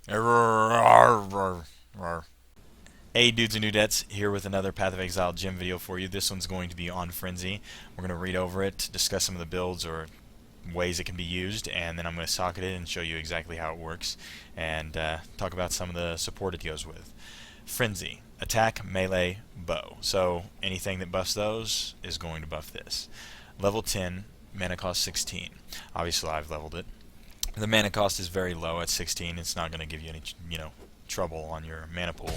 Hey dudes and dudettes, here with another Path of Exile gym video for you. This one's going to be on Frenzy. We're going to read over it, discuss some of the builds or ways it can be used, and then I'm going to socket it and show you exactly how it works, and talk about some of the support it goes with. Frenzy, attack, melee, bow. So anything that buffs those is going to buff this. Level 10, mana cost 16. Obviously I've leveled it. The mana cost is very low at 16. It's not going to give you any, trouble on your mana pool.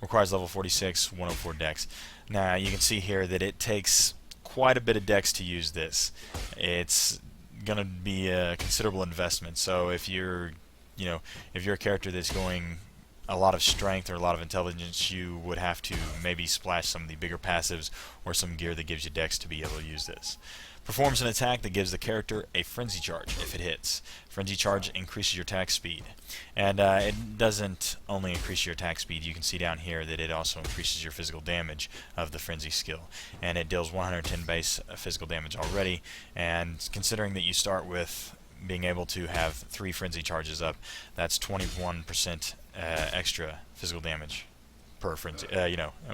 Requires level 46, 104 dex. Now you can see here that it takes quite a bit of dex to use this. It's going to be a considerable investment. So if you're, if you're a character that's going a lot of strength or a lot of intelligence, you would have to maybe splash some of the bigger passives or some gear that gives you dex to be able to use this. Performs an attack that gives the character a frenzy charge if it hits. Frenzy charge increases your attack speed. And it doesn't only increase your attack speed, you can see down here that it also increases your physical damage of the frenzy skill. And it deals 110 base physical damage already, and considering that you start with being able to have 3 frenzy charges up, that's 21% extra physical damage per frenzy,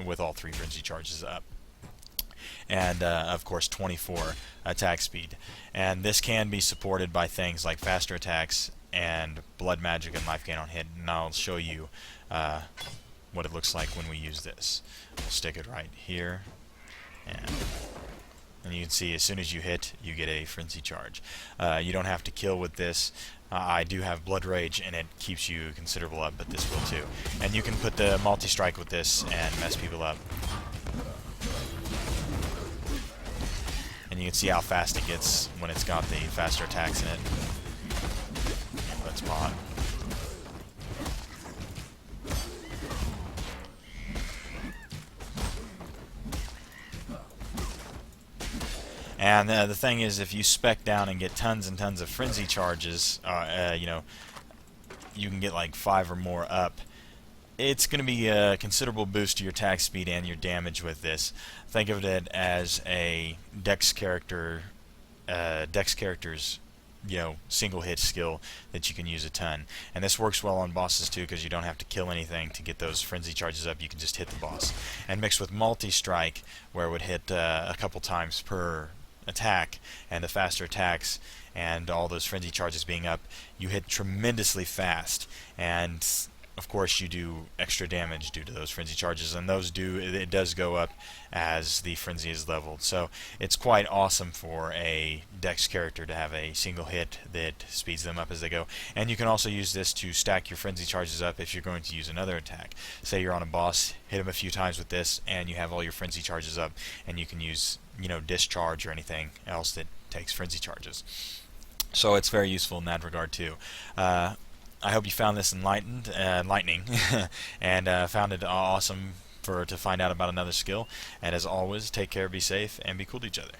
with all 3 frenzy charges up. And of course 24 attack speed. And this can be supported by things like faster attacks and blood magic and life gain on hit, and I'll show you what it looks like when we use this. We'll stick it right here, and you can see as soon as you hit, you get a frenzy charge. You don't have to kill with this. I do have blood rage and it keeps you considerable up, but this will too. And you can put the multi-strike with this and mess people up. And you can see how fast it gets when it's got the faster attacks in it. Let's pause. And the thing is, if you spec down and get tons and tons of frenzy charges, you can get like 5 or more up. It's going to be a considerable boost to your attack speed and your damage with this. Think of it as a dex character's, single hit skill that you can use a ton. And this works well on bosses too, because you don't have to kill anything to get those frenzy charges up. You can just hit the boss. And mixed with multi-strike, where it would hit a couple times per attack, and the faster attacks and all those frenzy charges being up, you hit tremendously fast. And of course you do extra damage due to those frenzy charges, and it does go up as the frenzy is leveled. So it's quite awesome for a dex character to have a single hit that speeds them up as they go. And you can also use this to stack your frenzy charges up if you're going to use another attack. Say you're on a boss, hit him a few times with this, and you have all your frenzy charges up, and you can use discharge or anything else that takes frenzy charges. So it's very useful in that regard too. I hope you found this enlightening, and found it awesome to find out about another skill. And as always, take care, be safe, and be cool to each other.